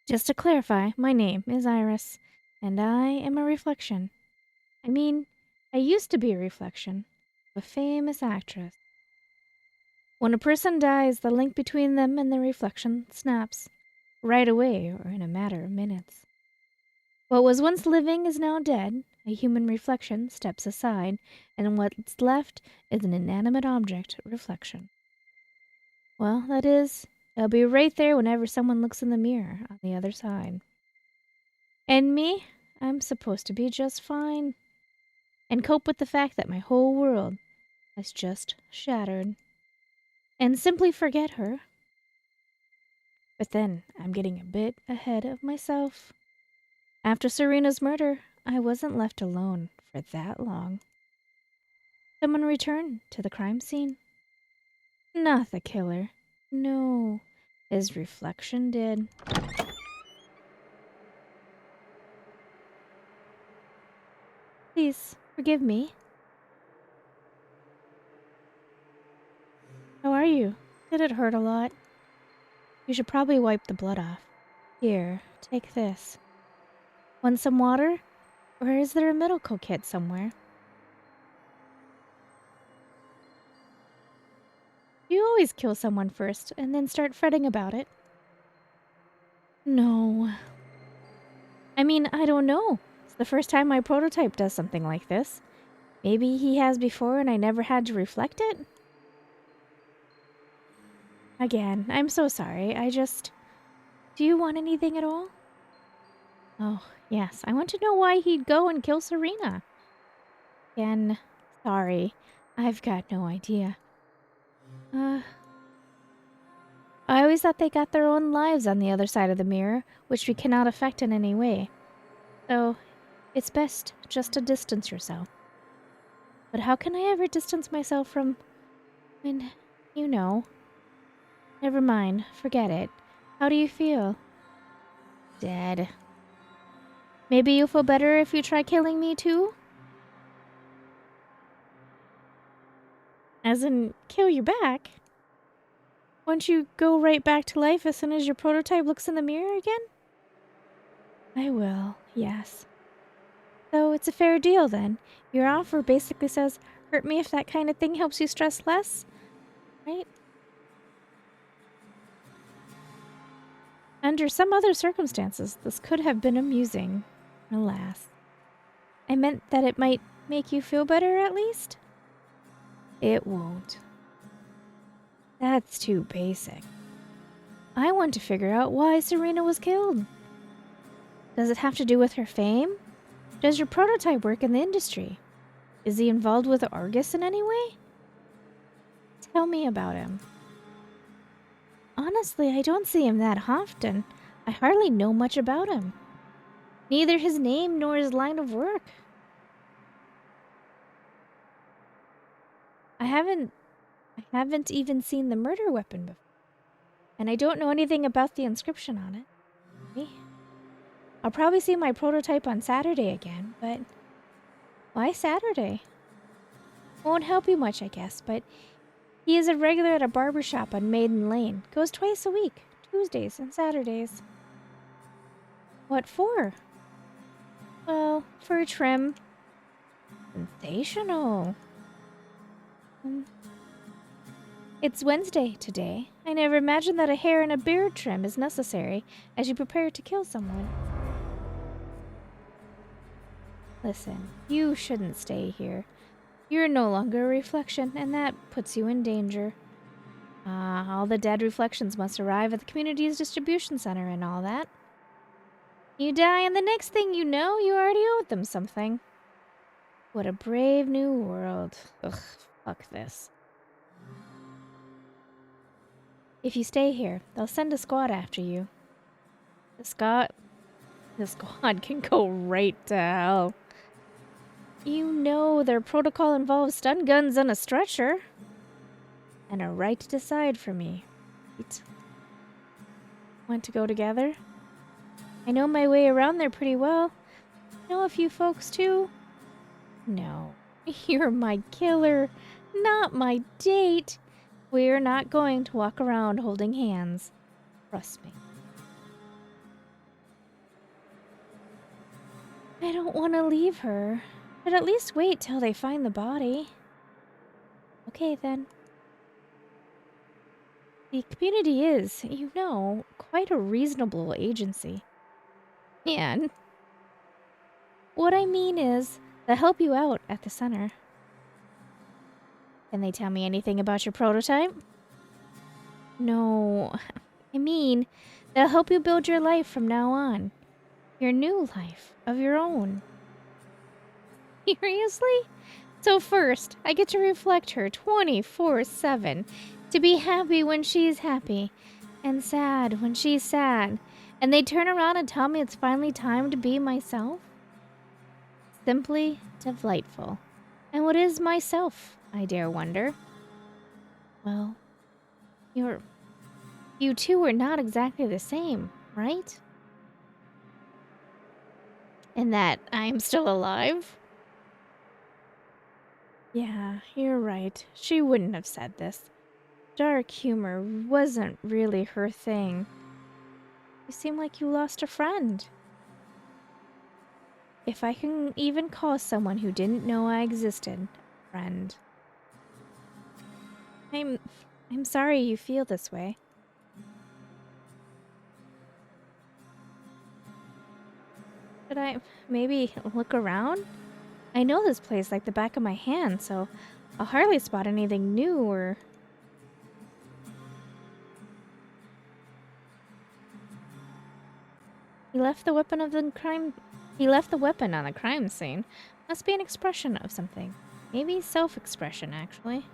Just to clarify, my name is Iris, and I am a reflection. I mean, I used to be a reflection of a famous actress. When a person dies, the link between them and their reflection snaps, right away or in a matter of minutes. What was once living is now dead. A human reflection steps aside, and what's left is an inanimate object reflection. Well, that is, it'll be right there whenever someone looks in the mirror on the other side. And me, I'm supposed to be just fine and cope with the fact that my whole world has just shattered and simply forget her. But then I'm getting a bit ahead of myself. After Serena's murder, I wasn't left alone for that long. Someone returned to the crime scene. Not the killer. No, his reflection did. Please, forgive me. How are you? Did it hurt a lot? You should probably wipe the blood off. Here, take this. Want some water? Or is there a medical kit somewhere? You always kill someone first and then start fretting about it. No. I mean, I don't know. It's the first time my prototype does something like this. Maybe he has before and I never had to reflect it? Again, I'm so sorry. Do you want anything at all? Oh, yes. I want to know why he'd go and kill Serena. Again, sorry. I've got no idea. I always thought they got their own lives on the other side of the mirror, which we cannot affect in any way. So, it's best just to distance yourself. But how can I ever distance myself from... you know. Never mind, forget it. How do you feel? Dead. Maybe you'll feel better if you try killing me too? As in, kill you back? Won't you go right back to life as soon as your prototype looks in the mirror again? I will, yes. So it's a fair deal then. Your offer basically says, hurt me if that kind of thing helps you stress less, right? Under some other circumstances, this could have been amusing. Alas. I meant that it might make you feel better at least? It won't. That's too basic. I want to figure out why Serena was killed. Does it have to do with her fame? Does your prototype work in the industry? Is he involved with Argus in any way? Tell me about him. Honestly, I don't see him that often. I hardly know much about him. Neither his name nor his line of work. I haven't even seen the murder weapon before. And I don't know anything about the inscription on it. Okay. I'll probably see my prototype on Saturday again, but why Saturday? Won't help you much, I guess, but he is a regular at a barber shop on Maiden Lane. Goes twice a week, Tuesdays and Saturdays. What for? Well, for a trim. Sensational. It's Wednesday today. I never imagined that a hair and a beard trim is necessary as you prepare to kill someone. Listen, you shouldn't stay here. You're no longer a reflection, and that puts you in danger. All the dead reflections must arrive at the community's distribution center and all that. You die, and the next thing you know, you already owed them something. What a brave new world. Ugh, fuck this. If you stay here, they'll send a squad after you. The squad can go right to hell. You know their protocol involves stun guns and a stretcher. And a right to decide for me. Right? Want to go together? I know my way around there pretty well. Know a few folks too. No, you're my killer, not my date. We're not going to walk around holding hands. Trust me. I don't want to leave her, but at least wait till they find the body. Okay, then. The community is, you know, quite a reasonable agency. And what I mean is, they'll help you out at the center. Can they tell me anything about your prototype? No, I mean, they'll help you build your life from now on. Your new life of your own. Seriously? So first, I get to reflect her 24/7, to be happy when she's happy, and sad when she's sad, and they turn around and tell me it's finally time to be myself? Simply delightful. And what is myself, I dare wonder? Well, you two are not exactly the same, right? In that I'm still alive? Yeah, you're right. She wouldn't have said this. Dark humor wasn't really her thing. You seem like you lost a friend. If I can even call someone who didn't know I existed a friend. I'm sorry you feel this way. Should I maybe look around? I know this place like the back of my hand, so I'll hardly spot anything new or... He left the weapon on the crime scene. Must be an expression of something. Maybe self-expression, actually.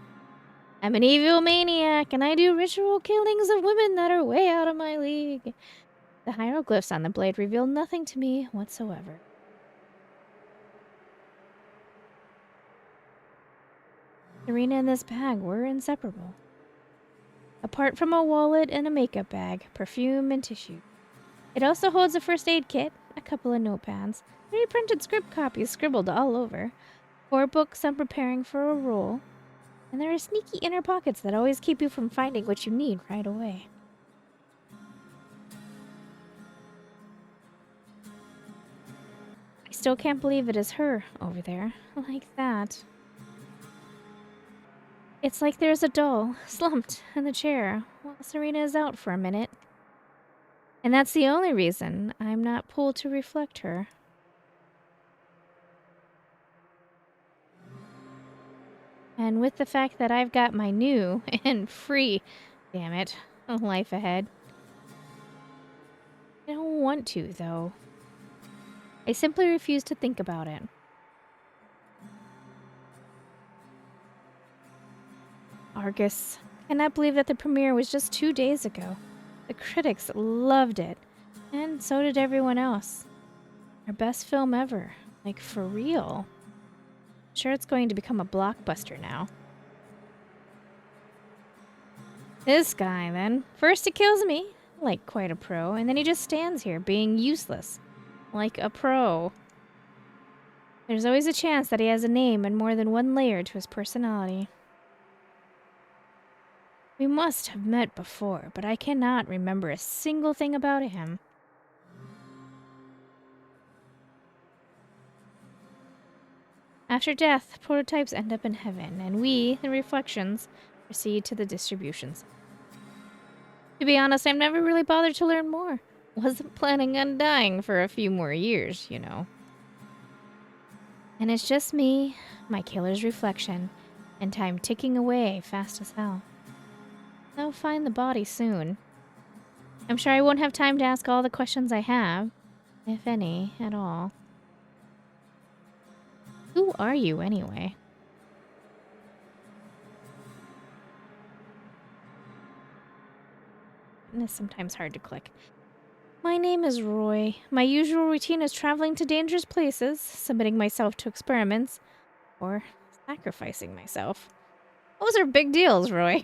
I'm an evil maniac, and I do ritual killings of women that are way out of my league. The hieroglyphs on the blade reveal nothing to me whatsoever. Serena and this bag were inseparable. Apart from a wallet and a makeup bag, perfume and tissue. It also holds a first aid kit, a couple of notepads, 3 printed script copies scribbled all over, 4 books on preparing for a role, and there are sneaky inner pockets that always keep you from finding what you need right away. I still can't believe it is her over there, like that. It's like there's a doll, slumped in the chair, while Serena is out for a minute. And that's the only reason I'm not pulled to reflect her. And with the fact that I've got my new and free, damn it, life ahead. I don't want to, though. I simply refuse to think about it. Argus. Cannot believe that the premiere was just 2 days ago. The critics loved it, and so did everyone else. Our best film ever. Like, for real. Sure, it's going to become a blockbuster now. This guy, then. First he kills me, like quite a pro, and then he just stands here being useless. Like a pro. There's always a chance that he has a name and more than one layer to his personality. We must have met before, but I cannot remember a single thing about him. After death, prototypes end up in heaven, and we, the reflections, proceed to the distributions. To be honest, I've never really bothered to learn more. Wasn't planning on dying for a few more years, you know. And it's just me, my killer's reflection, and time ticking away fast as hell. I'll find the body soon. I'm sure I won't have time to ask all the questions I have, if any, at all. Who are you, anyway? It's sometimes hard to click. My name is Roy. My usual routine is traveling to dangerous places, submitting myself to experiments, or sacrificing myself. Those are big deals, Roy.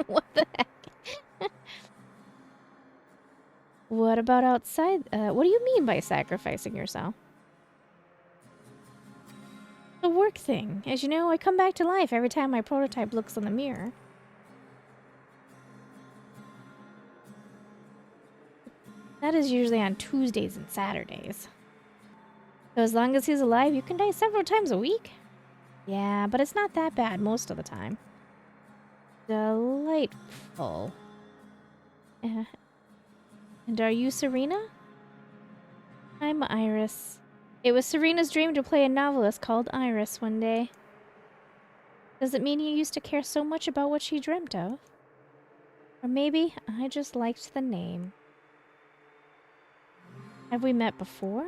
What the heck? What about outside? What do you mean by sacrificing yourself? The work thing. As you know, I come back to life every time my prototype looks in the mirror. That is usually on Tuesdays and Saturdays. So as long as he's alive, you can die several times a week? Yeah, but it's not that bad most of the time. Delightful. And are you Serena? I'm Iris. It was Serena's dream to play a novelist called Iris one day. Does it mean you used to care so much about what she dreamt of? Or maybe I just liked the name. Have we met before?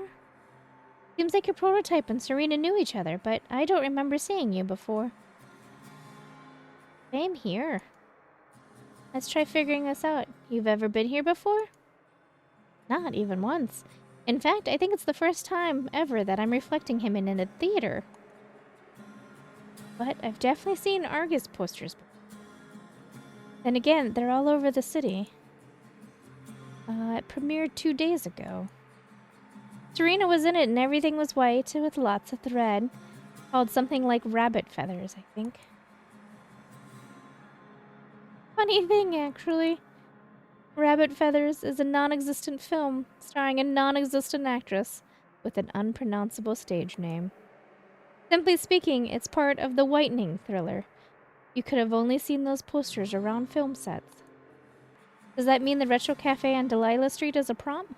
Seems like your prototype and Serena knew each other, but I don't remember seeing you before. Same here. Let's try figuring this out. You've ever been here before? Not even once. In fact, I think it's the first time ever that I'm reflecting him in a theater. But I've definitely seen Argus posters before. Then again, they're all over the city. It premiered 2 days ago. Serena was in it and everything was white with lots of thread. Called something like rabbit feathers, I think. Funny thing, actually. Rabbit Feathers is a non-existent film starring a non-existent actress with an unpronounceable stage name. Simply speaking, it's part of the whitening thriller. You could have only seen those posters around film sets. Does that mean the Retro Cafe on Delilah Street is a prompt?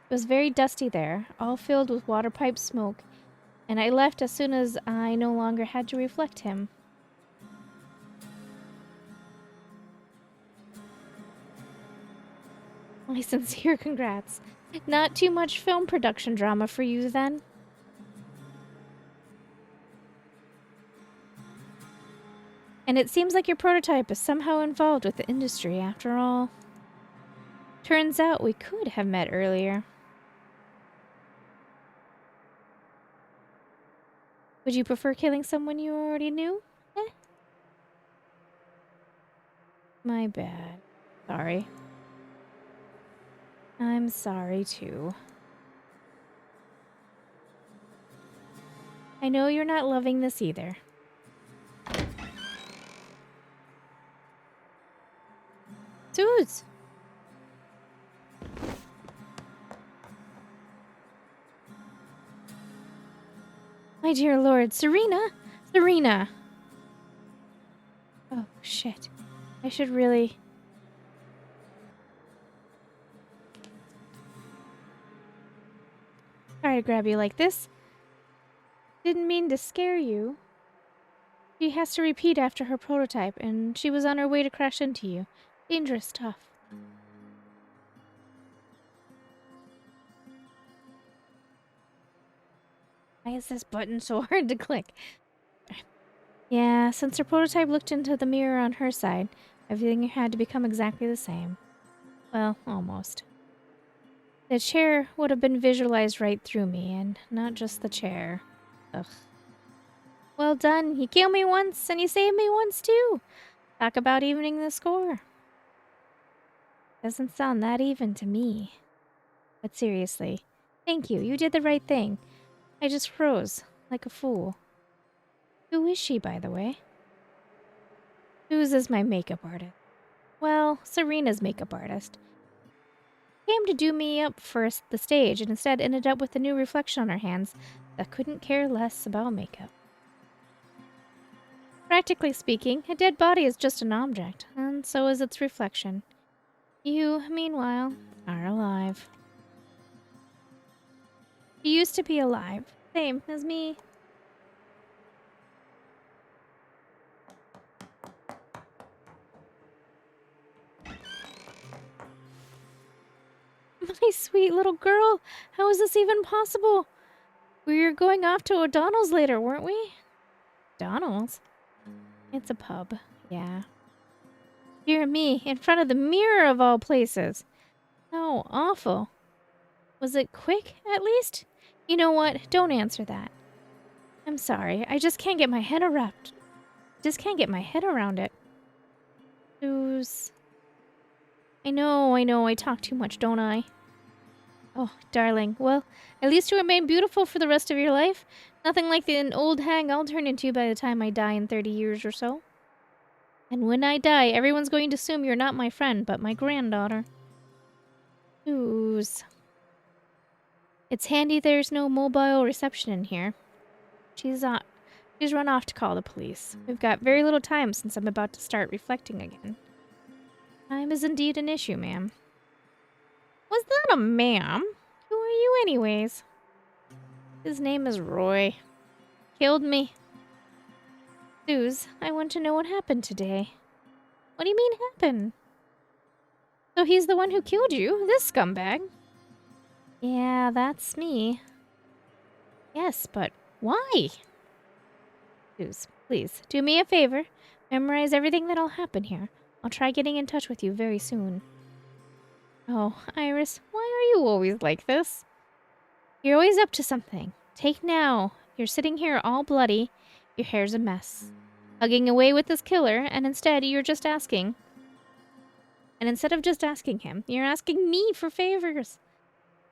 It was very dusty there, all filled with water pipe smoke, and I left as soon as I no longer had to reflect him. My sincere congrats. Not too much film production drama for you, then? And it seems like your prototype is somehow involved with the industry, after all. Turns out we could have met earlier. Would you prefer killing someone you already knew? My bad. Sorry. I'm sorry, too. I know you're not loving this either. Suze! My dear lord, Serena! Serena! Oh, shit. I should really... Sorry to grab you like this. Didn't mean to scare you. She has to repeat after her prototype, and she was on her way to crash into you. Dangerous stuff. Why is this button so hard to click? Yeah, since her prototype looked into the mirror on her side, everything had to become exactly the same. Well, almost. The chair would have been visualized right through me, and not just the chair. Ugh. Well done. You killed me once, and you saved me once, too. Talk about evening the score. Doesn't sound that even to me. But seriously, thank you. You did the right thing. I just froze, like a fool. Who is she, by the way? Suze is my makeup artist. Well, Serena's makeup artist. Came to do me up for the stage and instead ended up with a new reflection on her hands that couldn't care less about makeup. Practically speaking, a dead body is just an object, and so is its reflection. You, meanwhile, are alive. You used to be alive, same as me. My sweet little girl, how is this even possible? We were going off to O'Donnell's later, weren't we? O'Donnell's? It's a pub, yeah. Dear me, in front of the mirror of all places. How awful. Was it quick, at least? You know what? Don't answer that. I'm sorry, I just can't get my head around. It. Suze. I know, I talk too much, don't I? Oh, darling. Well, at least you remain beautiful for the rest of your life. Nothing like an old hag I'll turn into by the time I die in 30 years or so. And when I die, everyone's going to assume you're not my friend, but my granddaughter. Suze. It's handy there's no mobile reception in here. She's run off to call the police. We've got very little time since I'm about to start reflecting again. Time is indeed an issue, ma'am. Was that a ma'am? Who are you anyways? His name is Roy. Killed me. Suze, I want to know what happened today. What do you mean happened? So he's the one who killed you, this scumbag? Yeah, that's me. Yes, but why? Suze, please, do me a favor. Memorize everything that'll happen here. I'll try getting in touch with you very soon. Oh, Iris, why are you always like this? You're always up to something. Take now. You're sitting here all bloody. Your hair's a mess. Hugging away with this killer, and instead you're just asking. And instead of just asking him, you're asking me for favors.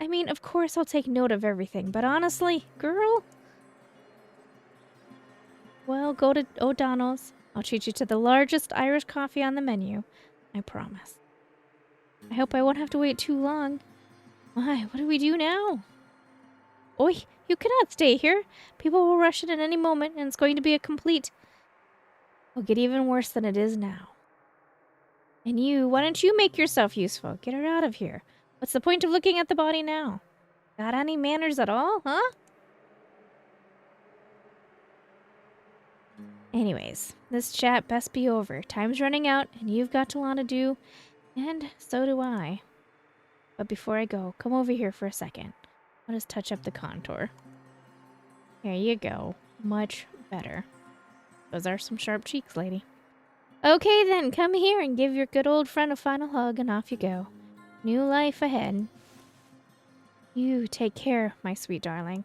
I mean, of course I'll take note of everything, but honestly, girl... Well, go to O'Donnell's. I'll treat you to the largest Irish coffee on the menu. I promise. I hope I won't have to wait too long. Why, what do we do now? Oi, you cannot stay here. People will rush in at any moment, and it's going to be a complete... It'll get even worse than it is now. And you, why don't you make yourself useful? Get her out of here. What's the point of looking at the body now? Got any manners at all, huh? Anyways, this chat best be over. Time's running out, and you've got a lot to do, and so do I. But before I go, come over here for a second. I'll just touch up the contour. There you go. Much better. Those are some sharp cheeks, lady. Okay then, come here and give your good old friend a final hug, and off you go. New life ahead. You take care, my sweet darling.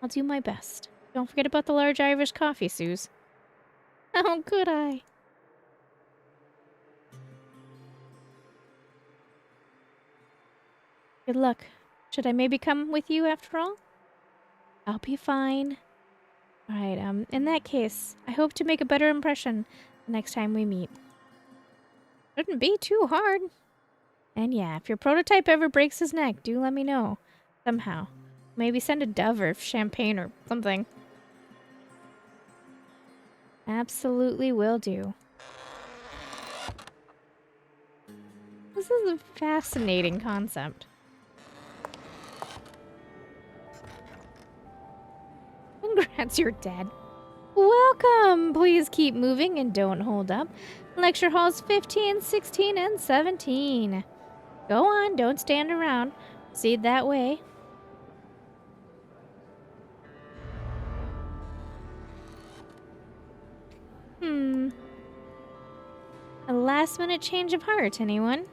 I'll do my best. Don't forget about the large Irish coffee, Suze. How could I? Good luck. Should I maybe come with you after all? I'll be fine. Alright, in that case, I hope to make a better impression the next time we meet. Shouldn't be too hard. And yeah, if your prototype ever breaks his neck, do let me know. Somehow. Maybe send a dove or champagne or something. Absolutely will do. This is a fascinating concept. Congrats, you're dead. Welcome! Please keep moving and don't hold up. Lecture halls 15, 16, and 17. Go on, don't stand around. Proceed that way. A last-minute change of heart, anyone?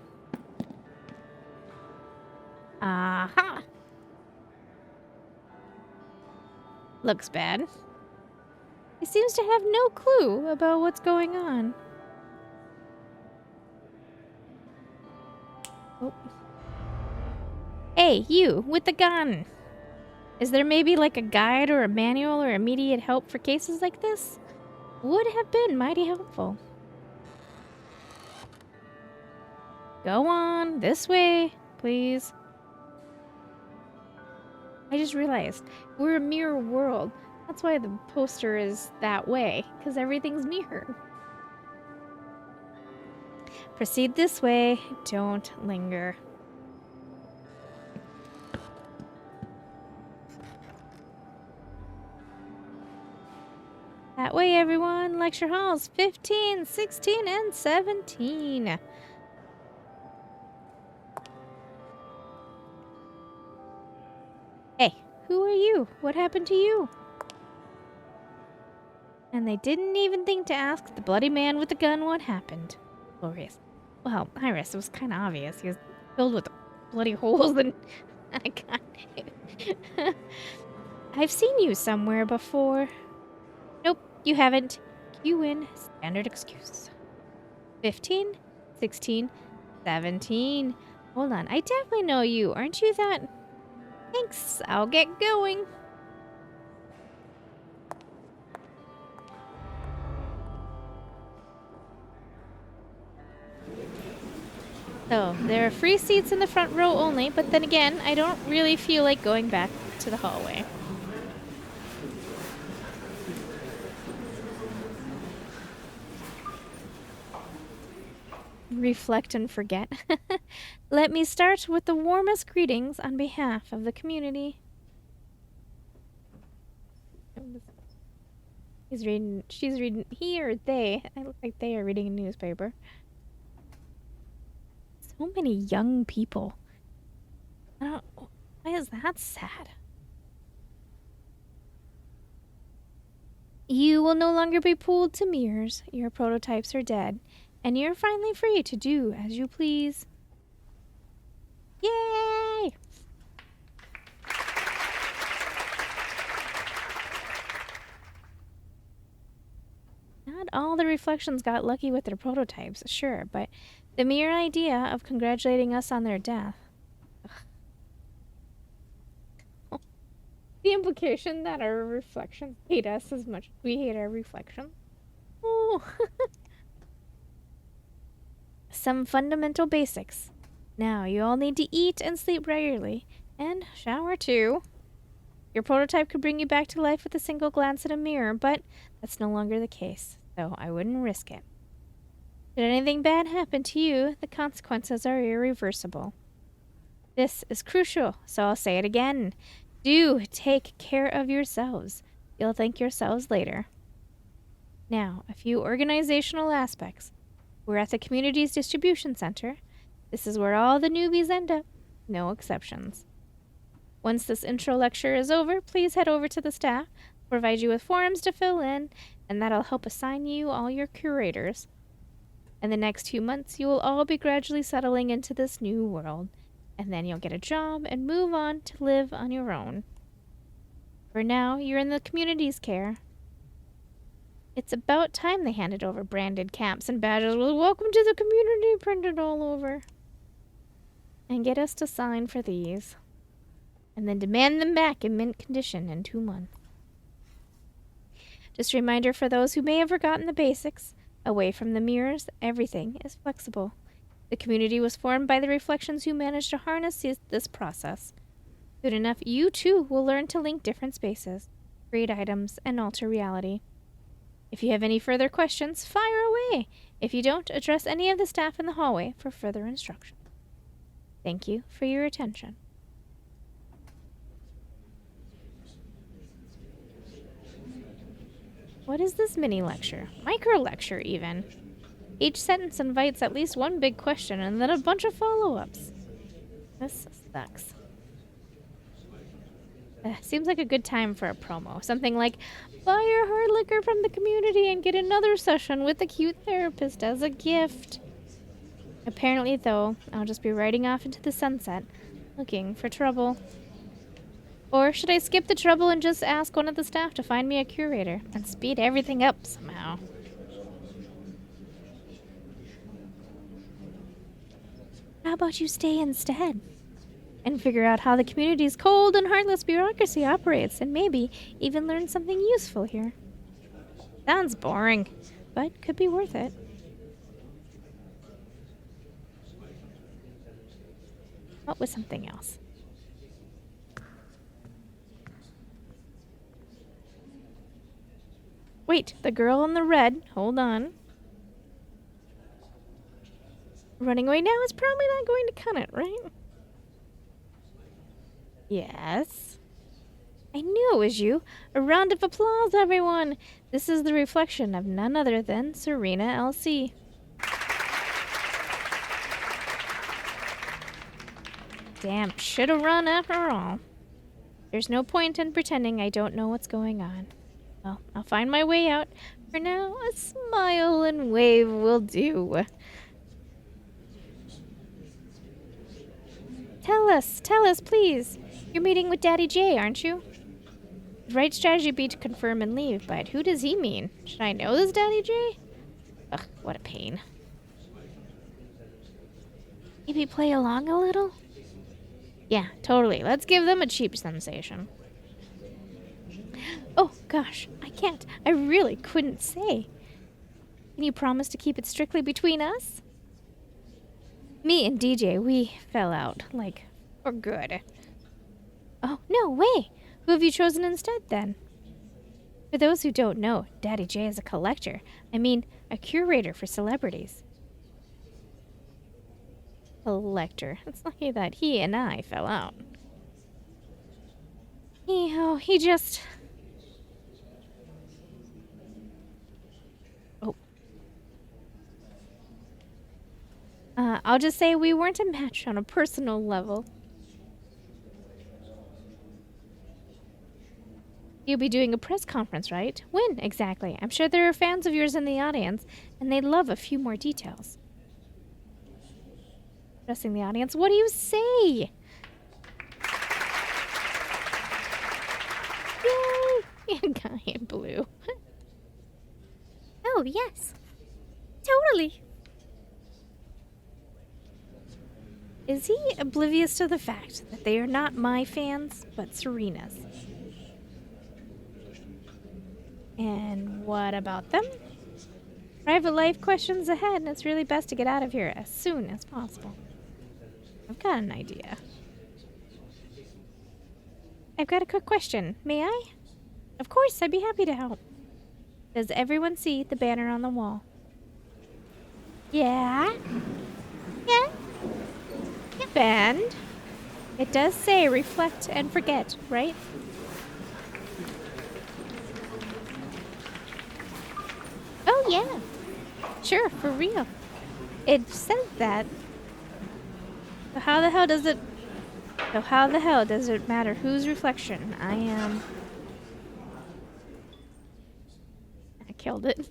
Aha! Looks bad. He seems to have no clue about what's going on. Oh. Hey, you, with the gun! Is there maybe like a guide or a manual or immediate help for cases like this? Would have been mighty helpful. Go on, this way, please. I just realized, we're a mirror world. That's why the poster is that way, because everything's mirrored. Proceed this way, don't linger. That way, everyone. Lecture halls 15, 16, and 17. Hey, who are you? What happened to you? And they didn't even think to ask the bloody man with the gun what happened. Glorious. Well, Iris, it was kind of obvious. He was filled with bloody holes and... I got it. I've seen you somewhere before. Nope, you haven't. You win. Standard excuse. 15, 16, 17. Hold on, I definitely know you. Aren't you that... Thanks, I'll get going. So, there are free seats in the front row only, but then again, I don't really feel like going back to the hallway. Reflect and forget. Let me start with the warmest greetings on behalf of the community. She's reading, he or they, I look like they are reading a newspaper. So many young people. Why is that sad? You will no longer be pulled to mirrors. Your prototypes are dead, and you're finally free to do as you please. Yay! Not all the reflections got lucky with their prototypes, sure, but the mere idea of congratulating us on their death. The implication that our reflections hate us as much as we hate our reflections. Oh. Some fundamental basics. Now, you all need to eat and sleep regularly, and shower too. Your prototype could bring you back to life with a single glance at a mirror, but that's no longer the case, so I wouldn't risk it. Should anything bad happen to you, the consequences are irreversible. This is crucial, so I'll say it again. Do take care of yourselves. You'll thank yourselves later. Now, a few organizational aspects. We're at the community's distribution center. This is where all the newbies end up. No exceptions. Once this intro lecture is over, please head over to the staff, provide you with forms to fill in, and that'll help assign you all your curators. In the next 2 months, you will all be gradually settling into this new world, and then you'll get a job and move on to live on your own. For now, you're in the community's care. It's about time they handed over branded caps and badges with "Welcome to the community" printed all over. And get us to sign for these. And then demand them back in mint condition in 2 months. Just a reminder for those who may have forgotten the basics. Away from the mirrors, everything is flexible. The community was formed by the reflections who managed to harness this process. Soon enough, you too will learn to link different spaces, create items, and alter reality. If you have any further questions, fire away. If you don't, address any of the staff in the hallway for further instruction. Thank you for your attention. What is this mini lecture? Micro lecture, even. Each sentence invites at least one big question and then a bunch of follow-ups. This sucks. Seems like a good time for a promo. Something like, buy your hard liquor from the community and get another session with the cute therapist as a gift. Apparently, though, I'll just be riding off into the sunset, looking for trouble. Or should I skip the trouble and just ask one of the staff to find me a curator and speed everything up somehow? How about you stay instead and figure out how the community's cold and heartless bureaucracy operates and maybe even learn something useful here? Sounds boring, but could be worth it. What was something else? Wait, the girl in the red. Hold on. Running away now is probably not going to cut it, right? Yes. I knew it was you. A round of applause, everyone. This is the reflection of none other than Serena LC. Damn, should have run after all. There's no point in pretending I don't know what's going on. Well, I'll find my way out. For now, a smile and wave will do. Tell us, please. You're meeting with Daddy J, aren't you? The right strategy would be to confirm and leave, but who does he mean? Should I know this Daddy J? Ugh, what a pain. Maybe play along a little? Yeah, totally. Let's give them a cheap sensation. Oh, gosh, I can't. I really couldn't say. Can you promise to keep it strictly between us? Me and DJ, we fell out, like, for good. Oh, no way! Who have you chosen instead, then? For those who don't know, Daddy J is a collector. I mean, a curator for celebrities. Collector. It's lucky that he and I fell out. He just... Oh. I'll just say we weren't a match on a personal level. You'll be doing a press conference, right? When, exactly? I'm sure there are fans of yours in the audience, and they'd love a few more details. Addressing the audience, what do you say? Yay! Guy in blue. Oh, yes. Totally. Is he oblivious to the fact that they are not my fans, but Serena's? And what about them? Private life questions ahead, and it's really best to get out of here as soon as possible. I've got an idea. I've got a quick question. May I? Of course, I'd be happy to help. Does everyone see the banner on the wall? Yeah? Yeah? And it does say reflect and forget, right? Oh, yeah. Sure, for real. It says that. So how the hell does it matter whose reflection I am? I killed it.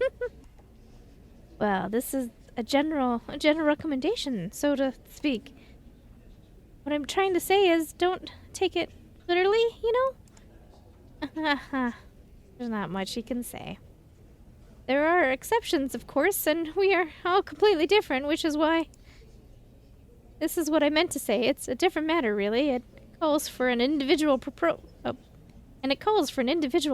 Well, this is a general recommendation, so to speak. What I'm trying to say is don't take it literally, you know? There's not much you can say. There are exceptions, of course, and we are all completely different, which is why... This is what I meant to say. It's a different matter, really. It calls for an individual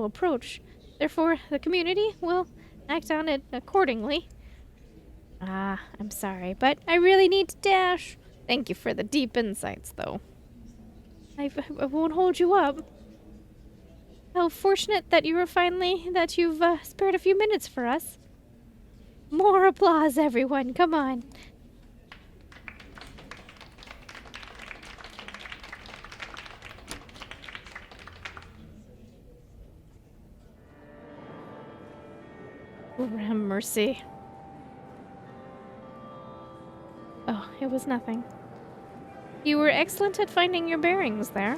approach. Therefore, the community will act on it accordingly. I'm sorry, but I really need to dash. Thank you for the deep insights, though. I won't hold you up. How fortunate that you've spared a few minutes for us. More applause, everyone. Come on. Have mercy. Oh, it was nothing. You were excellent at finding your bearings there.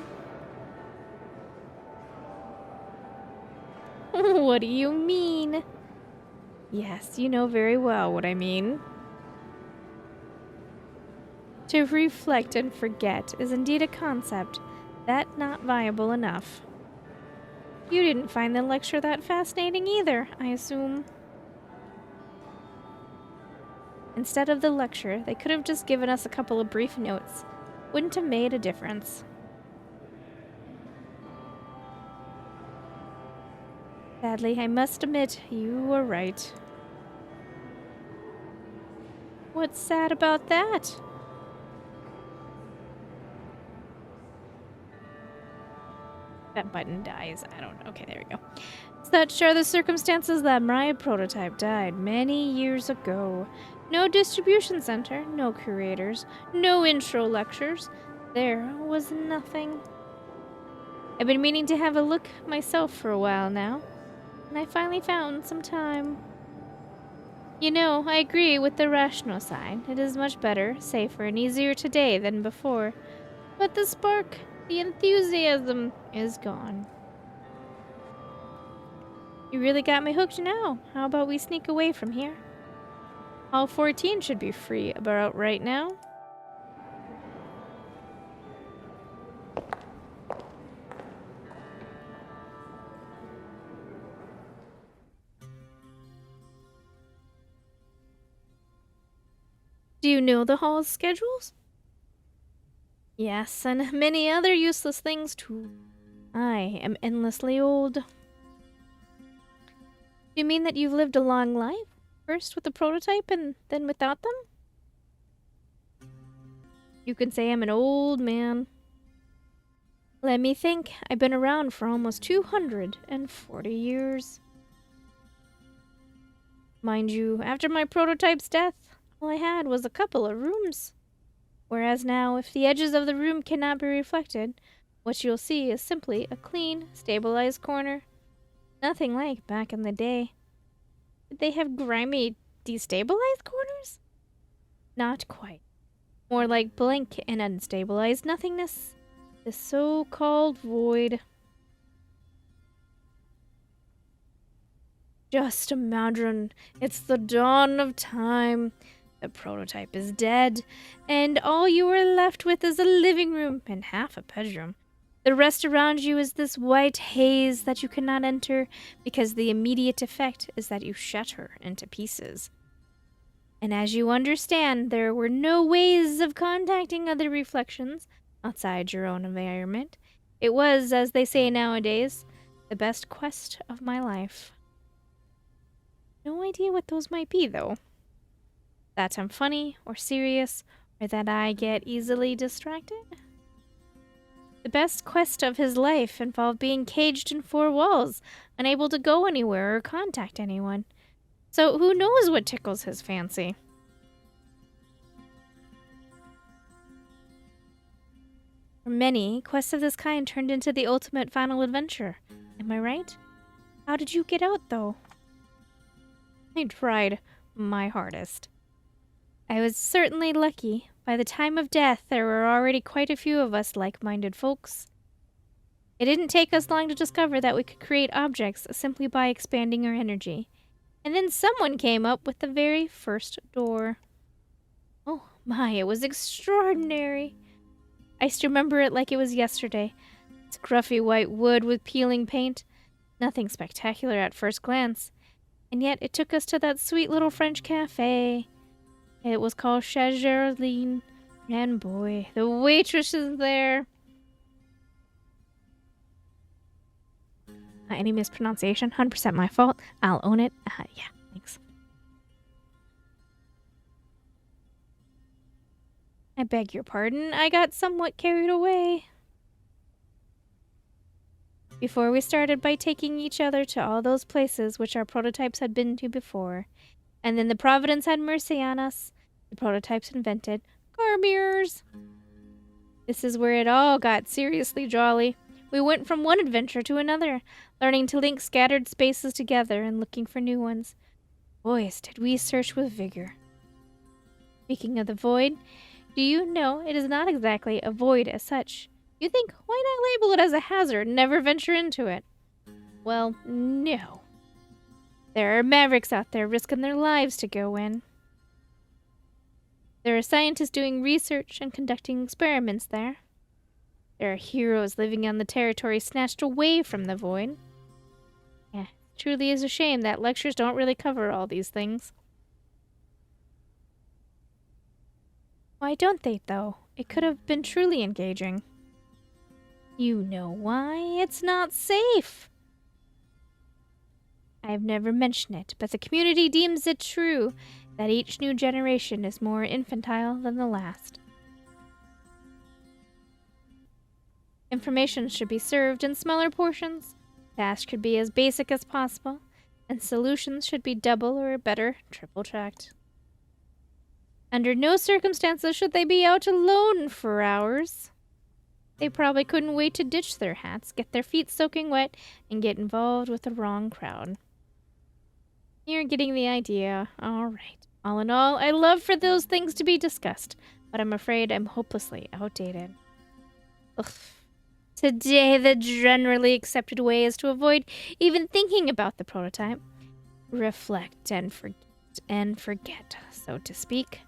What do you mean? Yes, you know very well what I mean. To reflect and forget is indeed a concept that's not viable enough. You didn't find the lecture that fascinating either, I assume. Instead of the lecture, they could have just given us a couple of brief notes. Wouldn't have made a difference. Sadly, I must admit, you were right. What's sad about that? That button dies. I don't know. Okay, there we go. Such are the circumstances that my prototype died many years ago. No distribution center, no curators, no intro lectures. There was nothing. I've been meaning to have a look myself for a while now, and I finally found some time. You know, I agree with the rational side. It is much better, safer, and easier today than before. But the spark, the enthusiasm, is gone. You really got me hooked now. How about we sneak away from here? All 14 should be free about right now. Do you know the hall's schedules? Yes, and many other useless things too. I am endlessly old. Do you mean that you've lived a long life? First with the prototype and then without them? You can say I'm an old man. Let me think. I've been around for almost 240 years. Mind you, after my prototype's death, all I had was a couple of rooms. Whereas now, if the edges of the room cannot be reflected, what you'll see is simply a clean, stabilized corner. Nothing like back in the day. Did they have grimy, destabilized corners? Not quite. More like blank and unstabilized nothingness. The so-called void. Just imagine, it's the dawn of time. The prototype is dead, and all you are left with is a living room and half a bedroom. The rest around you is this white haze that you cannot enter because the immediate effect is that you shatter into pieces. And as you understand, there were no ways of contacting other reflections outside your own environment. It was, as they say nowadays, the best quest of my life. No idea what those might be, though. That I'm funny or serious, or that I get easily distracted? The best quest of his life involved being caged in 4 walls, unable to go anywhere or contact anyone. So who knows what tickles his fancy? For many, quests of this kind turned into the ultimate final adventure. Am I right? How did you get out, though? I tried my hardest. I was certainly lucky. By the time of death, there were already quite a few of us like-minded folks. It didn't take us long to discover that we could create objects simply by expanding our energy. And then someone came up with the very first door. Oh my, it was extraordinary. I still remember it like it was yesterday. It's scruffy white wood with peeling paint. Nothing spectacular at first glance. And yet it took us to that sweet little French cafe. It was called Chez Geraldine. And boy, the waitress is there. Any mispronunciation? 100% my fault. I'll own it. Yeah, thanks. I beg your pardon. I got somewhat carried away. Before we started by taking each other to all those places which our prototypes had been to before. And then the Providence had mercy on us. The prototypes invented car mirrors. This is where it all got seriously jolly. We went from one adventure to another, learning to link scattered spaces together and looking for new ones. Boys, did we search with vigor. Speaking of the void, do you know it is not exactly a void as such? You think, why not label it as a hazard and never venture into it? Well, no. There are mavericks out there risking their lives to go in. There are scientists doing research and conducting experiments there. There are heroes living on the territory snatched away from the void. Yeah, it truly is a shame that lectures don't really cover all these things. Why don't they, though? It could have been truly engaging. You know why? It's not safe. I've never mentioned it, but the community deems it true that each new generation is more infantile than the last. Information should be served in smaller portions, tasks should be as basic as possible, and solutions should be double or better, triple-checked. Under no circumstances should they be out alone for hours. They probably couldn't wait to ditch their hats, get their feet soaking wet, and get involved with the wrong crowd. You're getting the idea. All right. All in all, I love for those things to be discussed, but I'm afraid I'm hopelessly outdated. Ugh. Today, the generally accepted way is to avoid even thinking about the prototype. Reflect and forget, so to speak.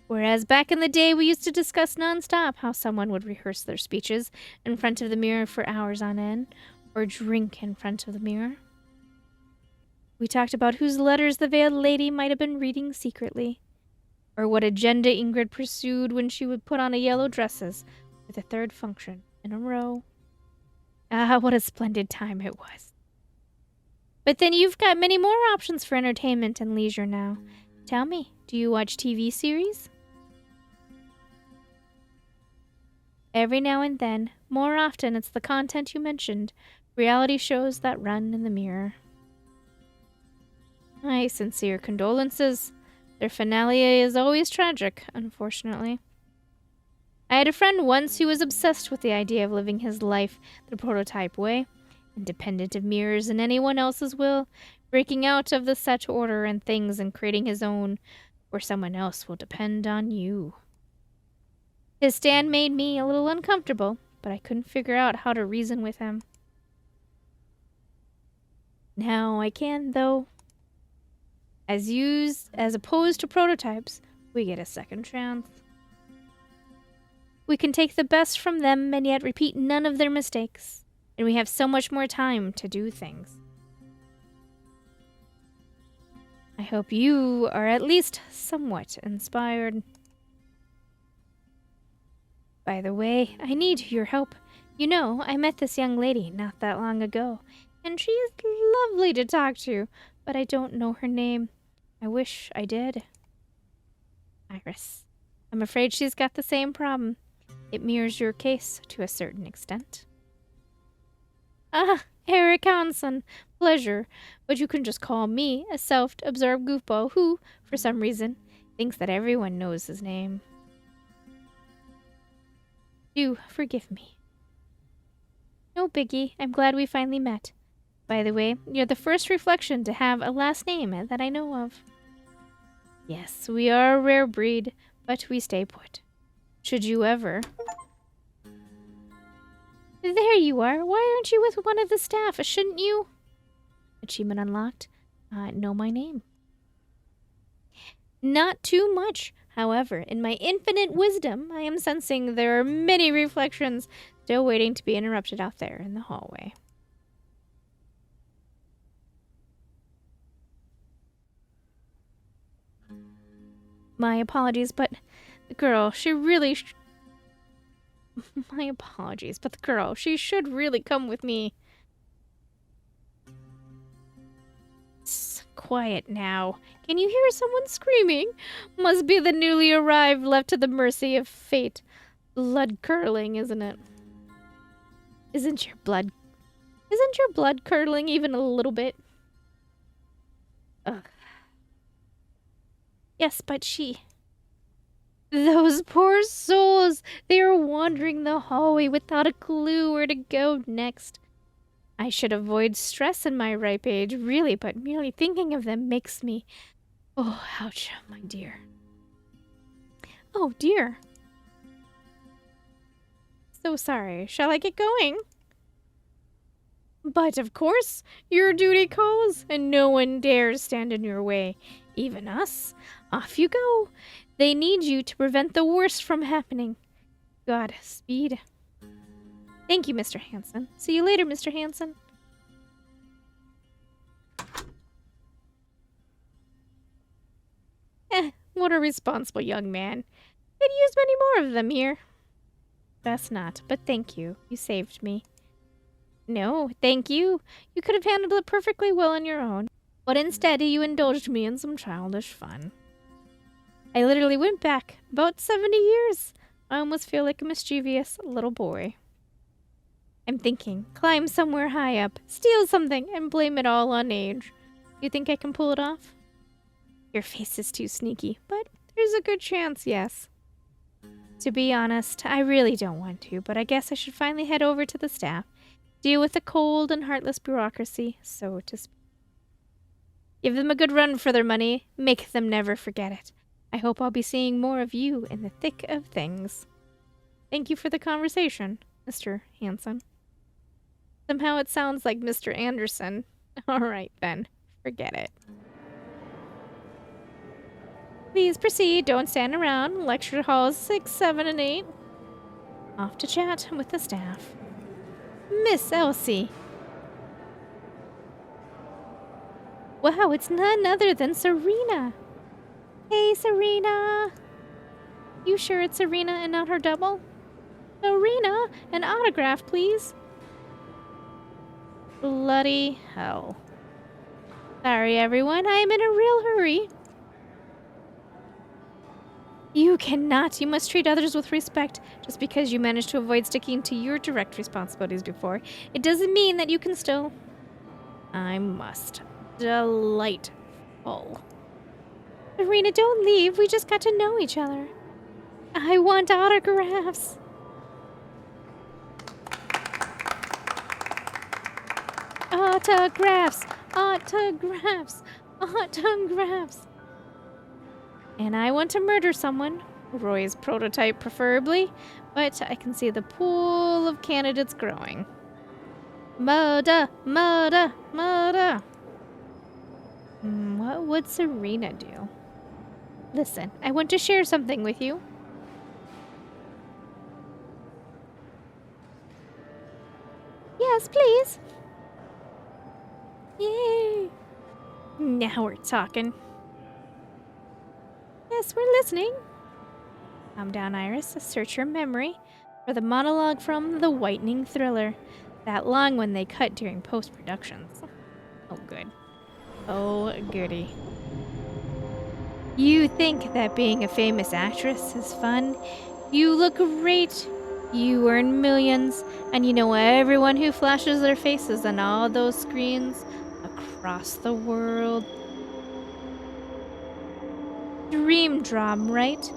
Whereas back in the day, we used to discuss nonstop how someone would rehearse their speeches in front of the mirror for hours on end, or drink in front of the mirror. We talked about whose letters the veiled lady might have been reading secretly, or what agenda Ingrid pursued when she would put on a yellow dresses for the 3rd function in a row. Ah, what a splendid time it was. But then you've got many more options for entertainment and leisure now. Tell me, do you watch TV series? Every now and then, more often it's the content you mentioned, reality shows that run in the mirror. My sincere condolences. Their finale is always tragic, unfortunately. I had a friend once who was obsessed with the idea of living his life the prototype way, independent of mirrors and anyone else's will, breaking out of the set order and things and creating his own, where someone else will depend on you. His stand made me a little uncomfortable, but I couldn't figure out how to reason with him. Now I can, though. As opposed to prototypes, we get a second chance. We can take the best from them and yet repeat none of their mistakes, and we have so much more time to do things. I hope you are at least somewhat inspired. By the way, I need your help. You know, I met this young lady not that long ago, and she is lovely to talk to, but I don't know her name. I wish I did. Iris. I'm afraid she's got the same problem. It mirrors your case to a certain extent. Ah, Eric Hansen. Pleasure. But you can just call me a self-absorbed goofball who, for some reason, thinks that everyone knows his name. Do forgive me. No biggie. I'm glad we finally met. By the way, you're the first reflection to have a last name that I know of. Yes, we are a rare breed, but we stay put. Should you ever... There you are. Why aren't you with one of the staff? Shouldn't you? Achievement unlocked. Know my name. Not too much. However, in my infinite wisdom, I am sensing there are many reflections still waiting to be interrupted out there in the hallway. My apologies, but the girl, she really... My apologies, but the girl, she should really come with me. Quiet now. Can you hear someone screaming? Must be the newly arrived left to the mercy of fate. Blood curdling, isn't it? Isn't your blood curdling even a little bit? Ugh. Yes, but those poor souls! They are wandering the hallway without a clue where to go next. I should avoid stress in my ripe age, really, but merely thinking of them makes me... Oh, ouch, my dear. Oh, dear. So sorry. Shall I get going? But of course, your duty calls, and no one dares stand in your way. Even us. Off you go. They need you to prevent the worst from happening. Godspeed. Thank you, Mr. Hansen. See you later, Mr. Hansen. What a responsible young man. Could use many more of them here. Best not, but thank you. You saved me. No, thank you. You could have handled it perfectly well on your own. But instead, you indulged me in some childish fun. I literally went back about 70 years. I almost feel like a mischievous little boy. I'm thinking, climb somewhere high up, steal something, and blame it all on age. You think I can pull it off? Your face is too sneaky, but there's a good chance, yes. To be honest, I really don't want to, but I guess I should finally head over to the staff. Deal with the cold and heartless bureaucracy, so to speak. Give them a good run for their money. Make them never forget it. I hope I'll be seeing more of you in the thick of things. Thank you for the conversation, Mr. Hansen. Somehow it sounds like Mr. Anderson. All right, then. Forget it. Please proceed. Don't stand around. Lecture halls 6, 7, and 8. Off to chat with the staff. Miss Elsie. Wow, it's none other than Serena. Hey, Serena. You sure it's Serena and not her double? Serena, an autograph, please. Bloody hell. Sorry, everyone. I am in a real hurry. You cannot. You must treat others with respect. Just because you managed to avoid sticking to your direct responsibilities before, it doesn't mean that you can still... I must. Delightful. Serena, don't leave. We just got to know each other. I want autographs. Autographs. Autographs. Autographs. And I want to murder someone. Roy's prototype, preferably. But I can see the pool of candidates growing. Murder! Murder! Murder! What would Serena do? Listen, I want to share something with you. Yes, please. Yay! Now we're talking. Yes, we're listening. Calm down, Iris. Search your memory for the monologue from The Whitening Thriller. That long one they cut during post-productions. Oh, good. Oh, goody. You think that being a famous actress is fun? You look great. You earn millions, and you know everyone who flashes their faces on all those screens across the world. Dream job, right?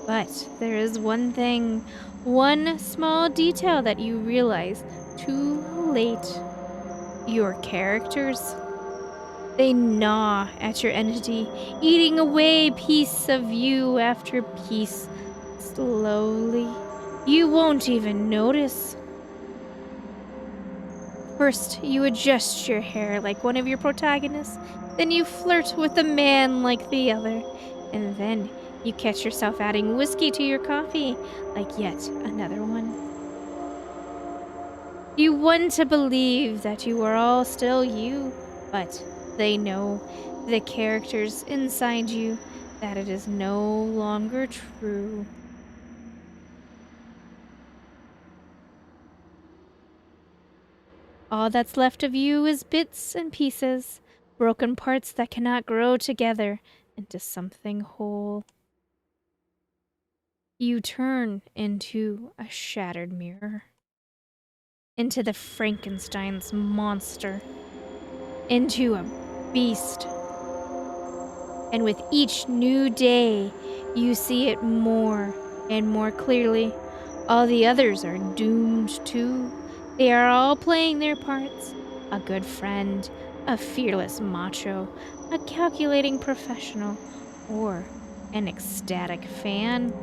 But there is one thing, one small detail that you realize too late. Your characters, they gnaw at your entity, eating away piece of you after piece, slowly. You won't even notice. First, you adjust your hair like one of your protagonists, then you flirt with a man like the other, and then you catch yourself adding whiskey to your coffee like yet another one. You want to believe that you are all still you, but they know, the characters inside you, that it is no longer true. All that's left of you is bits and pieces, broken parts that cannot grow together into something whole. You turn into a shattered mirror, into the Frankenstein's monster, into a beast. And with each new day, you see it more and more clearly. All the others are doomed too. They are all playing their parts. A good friend, a fearless macho, a calculating professional, or an ecstatic fan.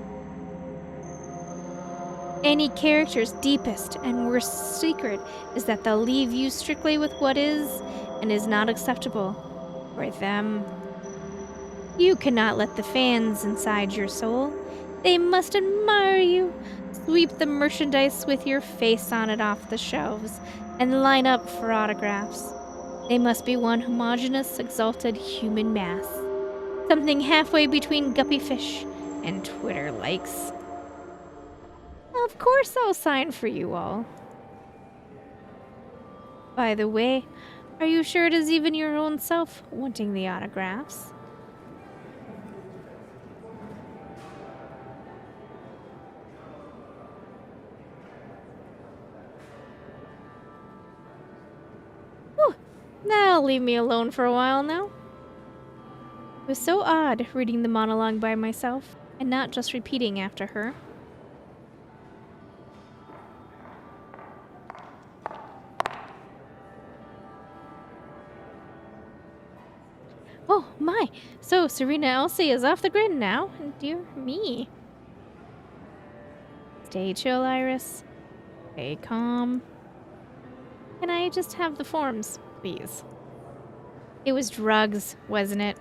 Any character's deepest and worst secret is that they'll leave you strictly with what is and is not acceptable for them. You cannot let the fans inside your soul. They must admire you. Sweep the merchandise with your face on it off the shelves and line up for autographs. They must be one homogeneous, exalted human mass. Something halfway between guppy fish and Twitter likes. Of course I'll sign for you all. By the way, are you sure it is even your own self wanting the autographs? Whew, that'll leave me alone for a while now. It was so odd reading the monologue by myself and not just repeating after her. Oh my, so Serena Elsie is off the grid now, and dear me. Stay chill, Iris. Stay calm. Can I just have the forms, please? It was drugs, wasn't it?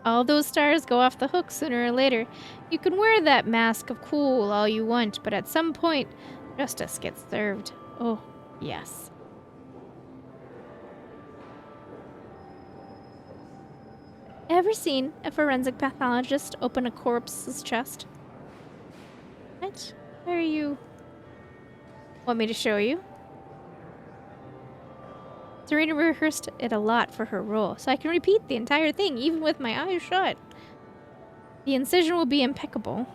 All those stars go off the hook sooner or later. You can wear that mask of cool all you want, but at some point, justice gets served. Oh, yes. Ever seen a forensic pathologist open a corpse's chest? What? Where are you? Want me to show you? Serena rehearsed it a lot for her role, so I can repeat the entire thing, even with my eyes shut. The incision will be impeccable.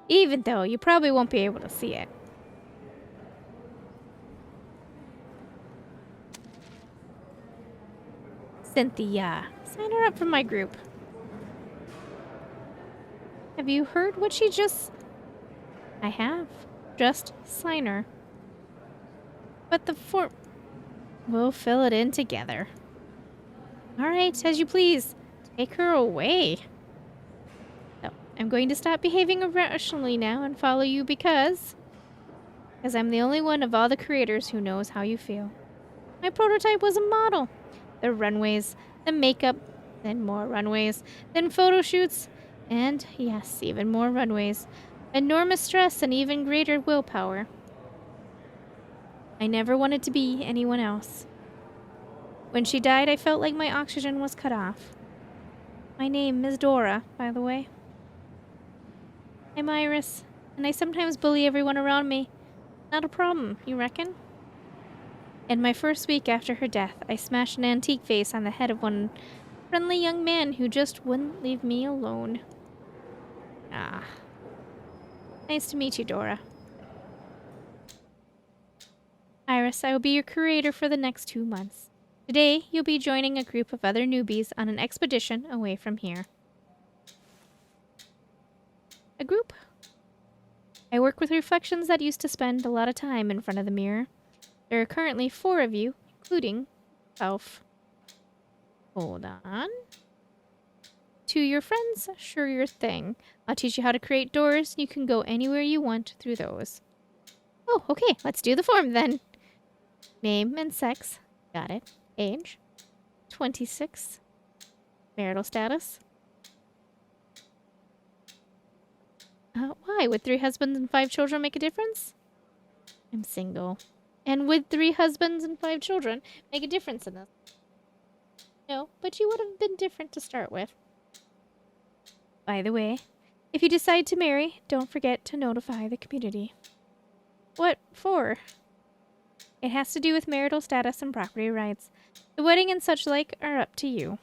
Even though you probably won't be able to see it. Cynthia, sign her up for my group. Have you heard what she just... I have. Just sign her. But the form... We'll fill it in together. Alright, as you please. Take her away. So, I'm going to stop behaving irrationally now and follow you because I'm the only one of all the creators who knows how you feel. My prototype was a model. The runways, the makeup, then more runways, then photo shoots, and yes, even more runways. Enormous stress and even greater willpower. I never wanted to be anyone else. When she died, I felt like my oxygen was cut off. My name is Dora, by the way. I'm Iris, and I sometimes bully everyone around me. Not a problem, you reckon? In my first week after her death, I smashed an antique vase on the head of one friendly young man who just wouldn't leave me alone. Ah. Nice to meet you, Dora. Iris, I will be your curator for the next 2 months. Today, you'll be joining a group of other newbies on an expedition away from here. A group? I work with reflections that used to spend a lot of time in front of the mirror. There are currently 4 of you, including Elf. Hold on. To your friends, sure your thing. I'll teach you how to create doors. You can go anywhere you want through those. Oh, okay, let's do the form then. Name and sex. Got it. Age. 26. Marital status. Why? Would 3 husbands and 5 children make a difference? I'm single. And would 3 husbands and 5 children make a difference in this? No, but you would have been different to start with. By the way, if you decide to marry, don't forget to notify the community. What for? It has to do with marital status and property rights. The wedding and such like are up to you.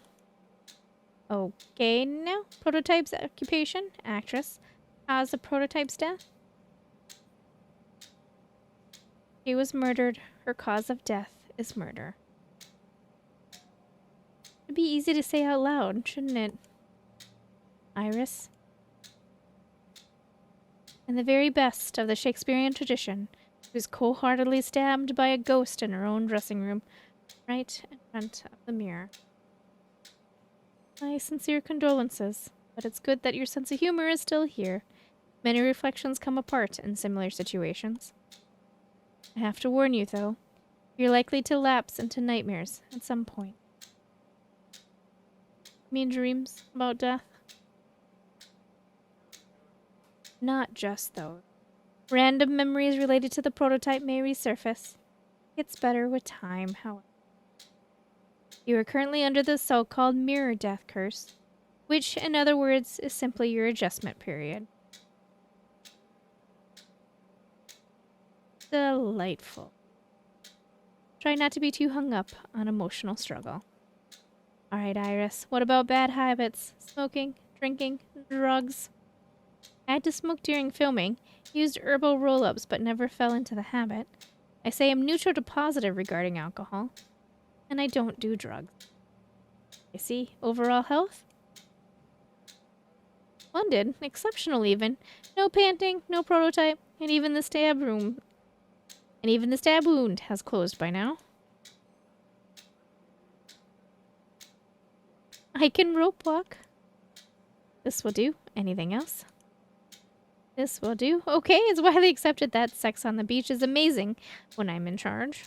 Okay, now. Prototype's occupation, actress. Cause of prototype's death? She was murdered. Her cause of death is murder. It'd be easy to say out loud, shouldn't it? Iris. And the very best of the Shakespearean tradition, she was cold-heartedly stabbed by a ghost in her own dressing room, right in front of the mirror. My sincere condolences, but it's good that your sense of humor is still here. Many reflections come apart in similar situations. I have to warn you, though. You're likely to lapse into nightmares at some point. You mean dreams about death? Not just those. Random memories related to the prototype may resurface. It's better with time, however. You are currently under the so-called mirror death curse, which, in other words, is simply your adjustment period. Delightful. Try not to be too hung up on emotional struggle. Alright, Iris, what about bad habits? Smoking, drinking, drugs? I had to smoke during filming, used herbal roll-ups but never fell into the habit. I say I'm neutral to positive regarding alcohol. And I don't do drugs. I see. Overall health? Splendid. Exceptional even. No panting, no prototype, and even the stab wound has closed by now. I can rope walk. This will do. Anything else? This will do. Okay, it's widely accepted that sex on the beach is amazing when I'm in charge.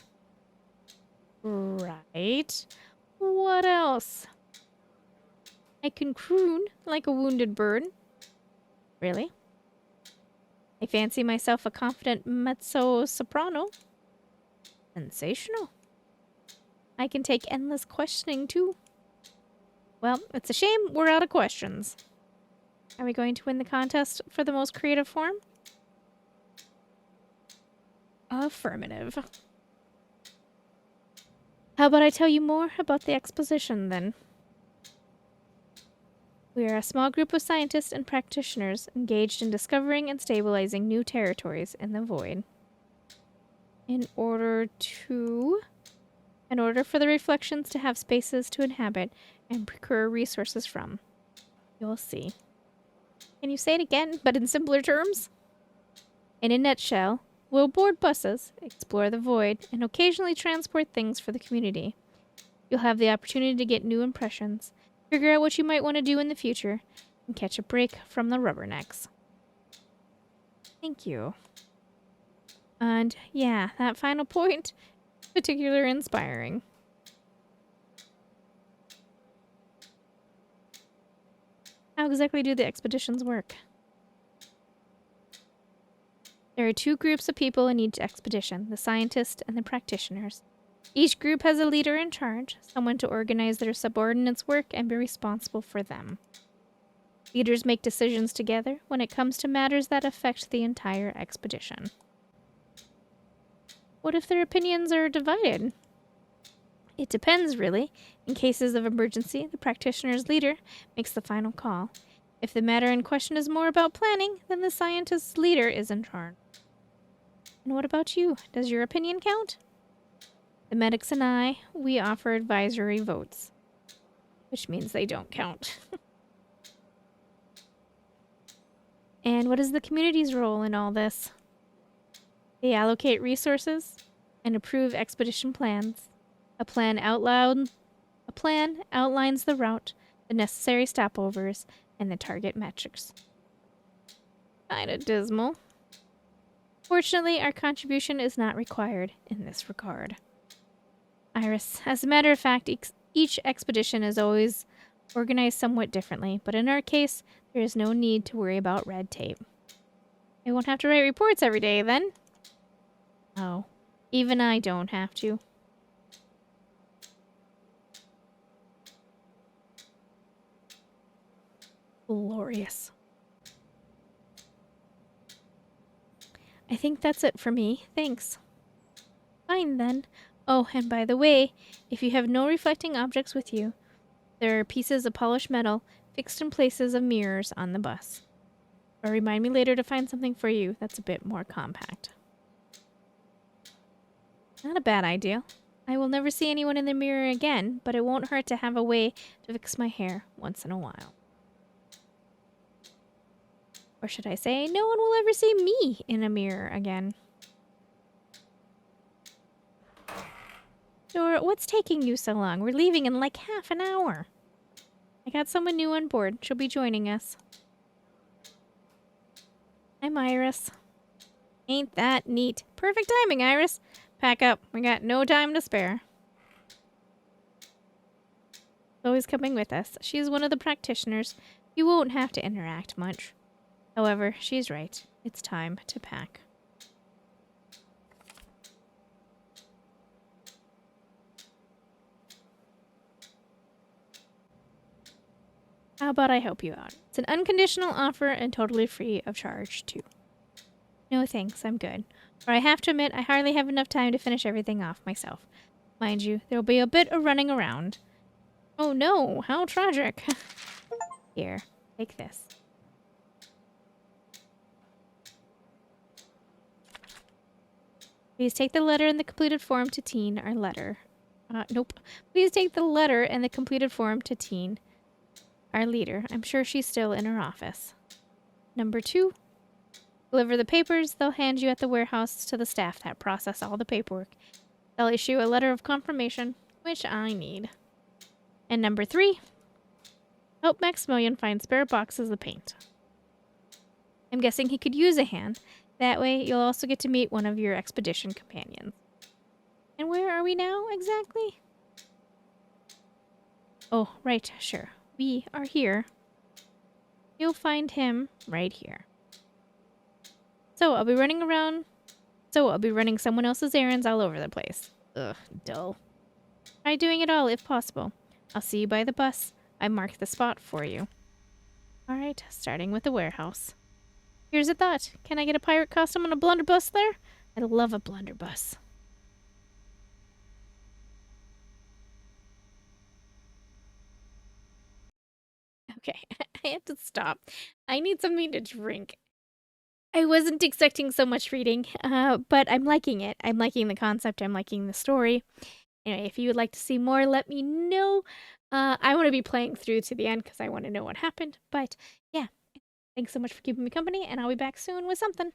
Right. What else? I can croon like a wounded bird. Really? I fancy myself a confident mezzo-soprano. Sensational. I can take endless questioning, too. Well, it's a shame we're out of questions. Are we going to win the contest for the most creative form? Affirmative. How about I tell you more about the exposition, then? We are a small group of scientists and practitioners engaged in discovering and stabilizing new territories in the void. In order for the reflections to have spaces to inhabit and procure resources from. You'll see. Can you say it again, but in simpler terms? In a nutshell, we'll board buses, explore the void, and occasionally transport things for the community. You'll have the opportunity to get new impressions, figure out what you might want to do in the future, and catch a break from the rubbernecks. Thank you. And yeah, that final point, particularly inspiring. How exactly do the expeditions work? There are 2 groups of people in each expedition, the scientists and the practitioners. Each group has a leader in charge, someone to organize their subordinates' work and be responsible for them. Leaders make decisions together when it comes to matters that affect the entire expedition. What if their opinions are divided? It depends, really. In cases of emergency, the practitioner's leader makes the final call. If the matter in question is more about planning, then the scientist's leader is in charge. And what about you? Does your opinion count? The medics and I, we offer advisory votes, which means they don't count. And what is the community's role in all this? They allocate resources and approve expedition plans. A plan outlines the route, the necessary stopovers, and the target metrics. Kinda dismal. Fortunately, our contribution is not required in this regard. Iris, as a matter of fact, each expedition is always organized somewhat differently, but in our case, there is no need to worry about red tape. I won't have to write reports every day, then? Oh, even I don't have to. Glorious. I think that's it for me. Thanks. Fine, then. Oh, and by the way, if you have no reflecting objects with you, there are pieces of polished metal fixed in places of mirrors on the bus. Or remind me later to find something for you that's a bit more compact. Not a bad idea. I will never see anyone in the mirror again, but it won't hurt to have a way to fix my hair once in a while. Or should I say, no one will ever see me in a mirror again. Dora, what's taking you so long? We're leaving in like half an hour. I got someone new on board. She'll be joining us. I'm Iris. Ain't that neat? Perfect timing, Iris. Pack up. We got no time to spare. Chloe's coming with us. She's one of the practitioners. You won't have to interact much. However, she's right. It's time to pack. How about I help you out? It's an unconditional offer and totally free of charge, too. No thanks, I'm good. Or I have to admit, I hardly have enough time to finish everything off myself. Mind you, there'll be a bit of running around. Oh no, how tragic. Here, take this. Please take the letter and the completed form to Teen, our letter. Nope. Please take the letter and the completed form to Teen, our leader. I'm sure she's still in her office. Number 2. Deliver the papers they'll hand you at the warehouse to the staff that process all the paperwork. They'll issue a letter of confirmation, which I need. And number 3. Help Maximilian find spare boxes of paint. I'm guessing he could use a hand. That way, you'll also get to meet one of your expedition companions. And where are we now, exactly? Oh, right, sure. We are here. You'll find him right here. So, I'll be running someone else's errands all over the place. Ugh, dull. Try doing it all if possible. I'll see you by the bus. I marked the spot for you. Alright, starting with the warehouse. Here's a thought. Can I get a pirate costume on a blunderbuss there? I love a blunderbuss. Okay, I have to stop. I need something to drink. I wasn't expecting so much reading, but I'm liking it. I'm liking the concept. I'm liking the story. Anyway, if you would like to see more, let me know. I want to be playing through to the end because I want to know what happened. But yeah, thanks so much for keeping me company, and I'll be back soon with something.